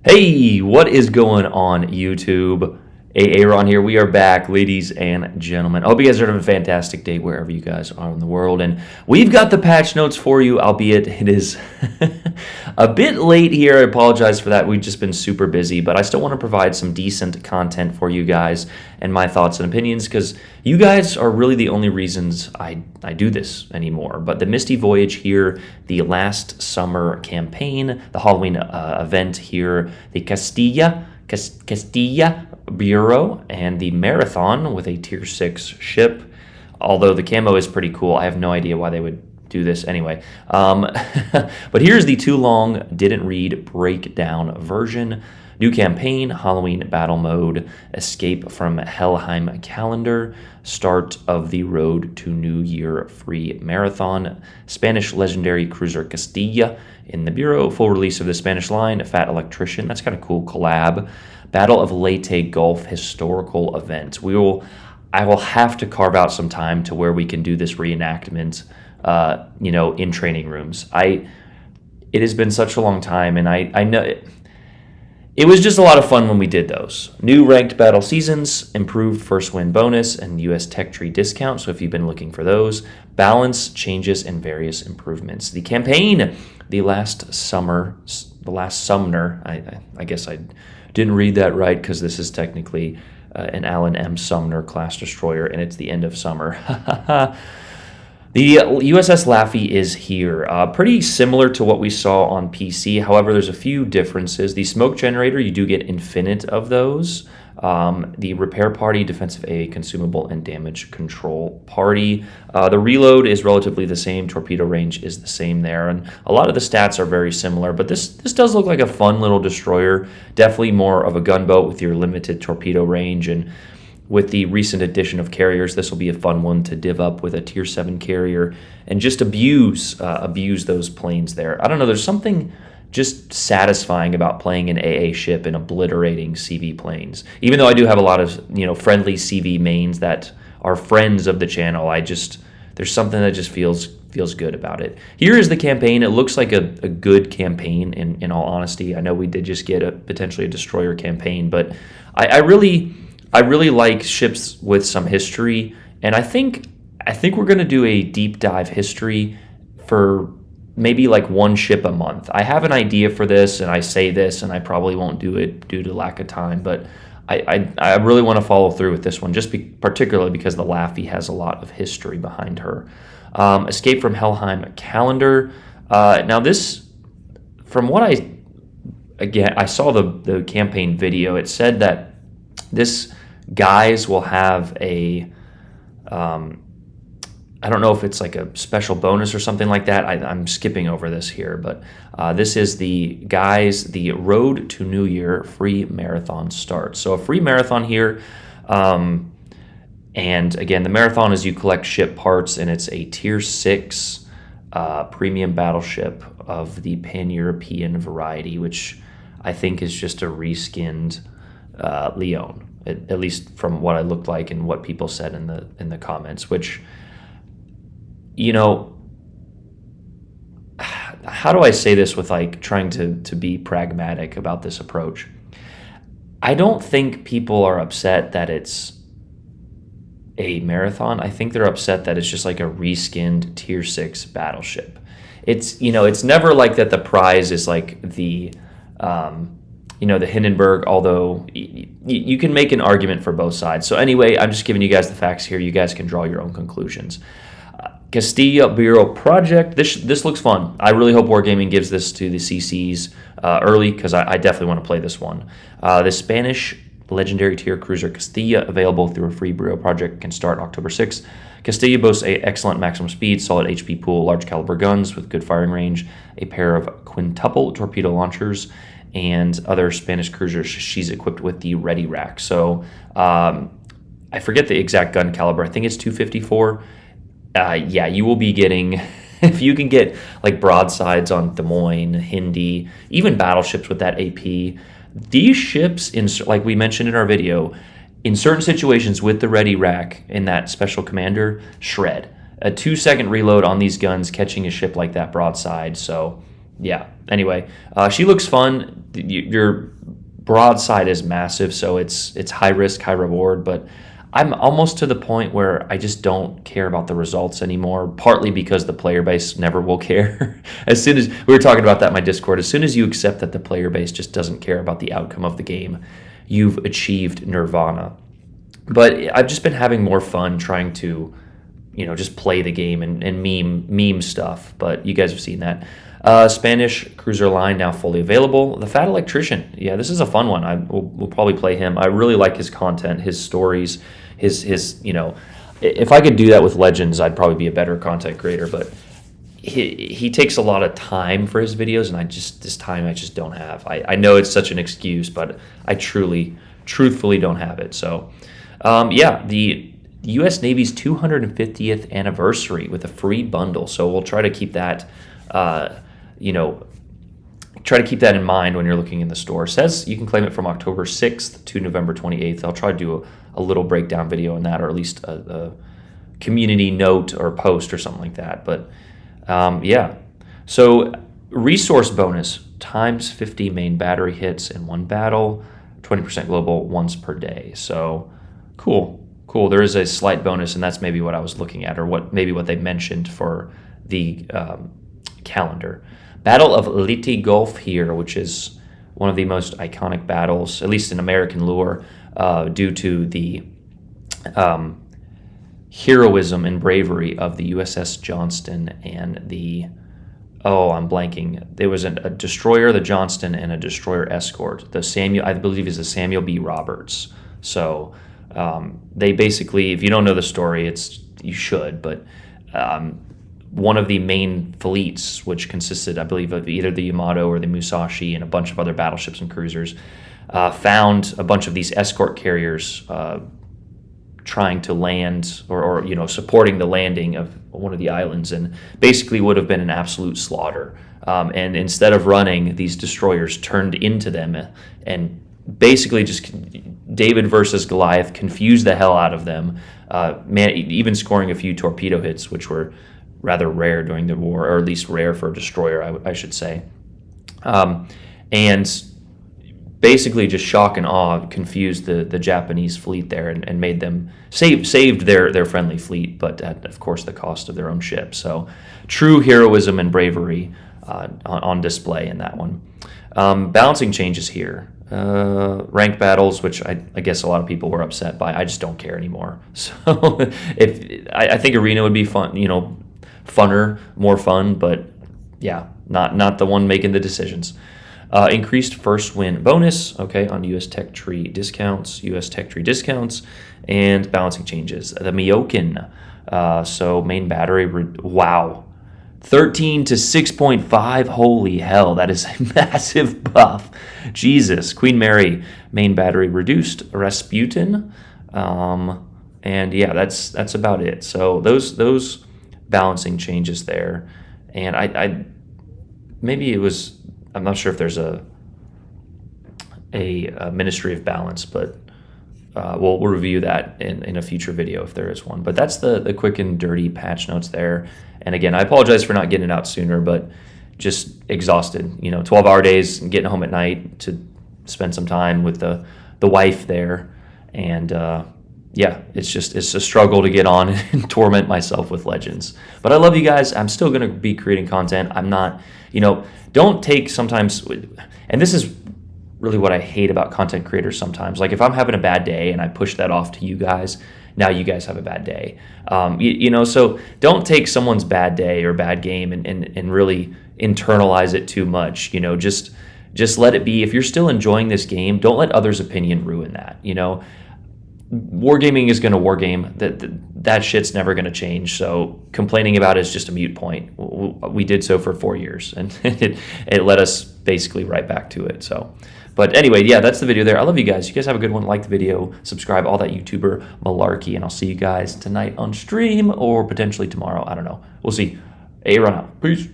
Hey, what is going on YouTube? Aaron here. We are back, ladies and gentlemen. I hope you guys are having a fantastic day wherever you guys are in the world. And we've got the patch notes for you, albeit it is a bit late here. I apologize for that. We've just been super busy, but I still want to provide some decent content for you guys and my thoughts and opinions because you guys are really the only reasons I do this anymore. But the Misty Voyage here, the last summer campaign, the Halloween event here, the Castillia Bureau, and the Marathon with a Tier 6 ship. Although the camo is pretty cool, I have no idea why they would do this anyway. But here's the too long, didn't read breakdown version. New campaign, Halloween battle mode, escape from Helheim calendar, start of the Road to New Year free marathon, Spanish legendary cruiser Castillia in the Bureau, full release of the Spanish line, Fat Electrician, that's kind of cool collab, Battle of Leyte Gulf historical event. I will have to carve out some time to where we can do this reenactment, in training rooms. It has been such a long time, and I know it was just a lot of fun when we did those. New ranked battle seasons, improved first win bonus, and US Tech Tree discount. So if you've been looking for those, balance changes and various improvements. The campaign, the last Sumner. I guess I didn't read that right because this is technically an Alan M. Sumner class destroyer, and it's the end of summer. The USS Laffey is here. Pretty similar to what we saw on PC. However, there's a few differences. The smoke generator, you do get infinite of those. The repair party, defensive A, consumable, and damage control party. The reload is relatively the same. Torpedo range is the same there. And a lot of the stats are very similar. But this does look like a fun little destroyer. Definitely more of a gunboat with your limited torpedo range. And with the recent addition of carriers, this will be a fun one to div up with a Tier 7 carrier and just abuse those planes there. I don't know, there's something just satisfying about playing an AA ship and obliterating CV planes. Even though I do have a lot of friendly CV mains that are friends of the channel, there's something that just feels good about it. Here is the campaign. It looks like a good campaign in all honesty. I know we did just get potentially a destroyer campaign, but I really like ships with some history, and I think we're going to do a deep dive history for maybe like one ship a month. I have an idea for this, and I say this, and I probably won't do it due to lack of time, but I really want to follow through with this one, particularly because the Laffey has a lot of history behind her. Escape from Helheim calendar. Now this, from what I saw the campaign video, it said that this guys will have a I don't know if it's like a special bonus or something like that. I'm skipping over this here, but this is the Road to New Year free marathon start. So a free marathon here, and again, the marathon is you collect ship parts, and it's a Tier 6 premium battleship of the Pan-European variety, which I think is just a reskinned Leon. At least from what I looked like and what people said in the comments, which, how do I say this with like trying to be pragmatic about this approach? I don't think people are upset that it's a marathon. I think they're upset that it's just like a reskinned Tier 6 battleship. It's never like that the prize is like the the Hindenburg, although you can make an argument for both sides. So anyway, I'm just giving you guys the facts here. You guys can draw your own conclusions. Castillia Bureau Project. This looks fun. I really hope Wargaming gives this to the CCs early because I definitely want to play this one. The Spanish legendary tier cruiser Castillia, available through a free Bureau project, can start October 6th. Castillia boasts an excellent maximum speed, solid HP pool, large caliber guns with good firing range, a pair of quintuple torpedo launchers, and other Spanish cruisers. She's equipped with the Ready Rack. So I forget the exact gun caliber. I think it's 254. Yeah, you will be getting, if you can get like broadsides on Des Moines, Hindi, even battleships with that AP, these ships, like we mentioned in our video, in certain situations with the Ready Rack in that special commander, shred. A 2-second reload on these guns catching a ship like that broadside. So yeah. Anyway, she looks fun. Your broadside is massive, so it's high risk, high reward. But I'm almost to the point where I just don't care about the results anymore. Partly because the player base never will care. As soon as we were talking about that in my Discord, as soon as you accept that the player base just doesn't care about the outcome of the game, you've achieved nirvana. But I've just been having more fun trying to, just play the game and meme stuff. But you guys have seen that. Spanish cruiser line now fully available. The Fat Electrician. Yeah, this is a fun one. We'll probably play him. I really like his content, his stories, his. If I could do that with Legends, I'd probably be a better content creator. But he takes a lot of time for his videos, and this time I just don't have. I know it's such an excuse, but I truthfully don't have it. So, the U.S. Navy's 250th anniversary with a free bundle. So we'll try to keep that. Try to keep that in mind when you're looking in the store. It says you can claim it from October 6th to November 28th. I'll try to do a little breakdown video on that, or at least a community note or post or something like that. But so resource bonus times 50 main battery hits in one battle, 20% global once per day. So cool. There is a slight bonus, and that's maybe what I was looking at, or what they mentioned for the calendar. Battle of Leyte Gulf here, which is one of the most iconic battles, at least in American lore, due to the heroism and bravery of the USS Johnston and the I'm blanking. There was a destroyer, the Johnston, and a destroyer escort. The Samuel, I believe, is the Samuel B. Roberts. So they basically, if you don't know the story, you should, but one of the main fleets, which consisted, I believe, of either the Yamato or the Musashi and a bunch of other battleships and cruisers, found a bunch of these escort carriers trying to land or supporting the landing of one of the islands, and basically would have been an absolute slaughter. And instead of running, these destroyers turned into them and basically just David versus Goliath, confused the hell out of them, even scoring a few torpedo hits, which were rather rare during the war, or at least rare for a destroyer, I should say. And basically just shock and awe confused the Japanese fleet there and made them saved their friendly fleet, but at, of course, the cost of their own ship. So true heroism and bravery on display in that one. Balancing changes here. Rank battles, which I guess a lot of people were upset by. I just don't care anymore. So I think arena would be fun, funner, more fun, but yeah, not the one making the decisions. Increased first win bonus, okay, on US Tech Tree discounts, and balancing changes. The Myokin, so main battery, wow. 13 to 6.5, holy hell, that is a massive buff. Jesus. Queen Mary, main battery reduced. Rasputin, and yeah, that's about it. So those balancing changes there, and I maybe it was, I'm not sure if there's a Ministry of Balance, but we'll review that in a future video if there is one. But that's the quick and dirty patch notes there. And again, I apologize for not getting it out sooner, but just exhausted. 12-hour days and getting home at night to spend some time with the wife there. And it's a struggle to get on and torment myself with Legends. But I love you guys. I'm still going to be creating content. I'm not, don't take sometimes, and this is really what I hate about content creators sometimes. Like if I'm having a bad day and I push that off to you guys, now you guys have a bad day. So don't take someone's bad day or bad game and really internalize it too much. Just let it be. If you're still enjoying this game, don't let others' opinion ruin that. Wargaming is going to wargame. That shit's never going to change. So complaining about it is just a moot point. We did so for 4 years, and it led us basically right back to it. So, but anyway, yeah, that's the video there. I love you guys. You guys have a good one. Like the video, subscribe, all that YouTuber malarkey, and I'll see you guys tonight on stream or potentially tomorrow. I don't know. We'll see. Run out. Peace.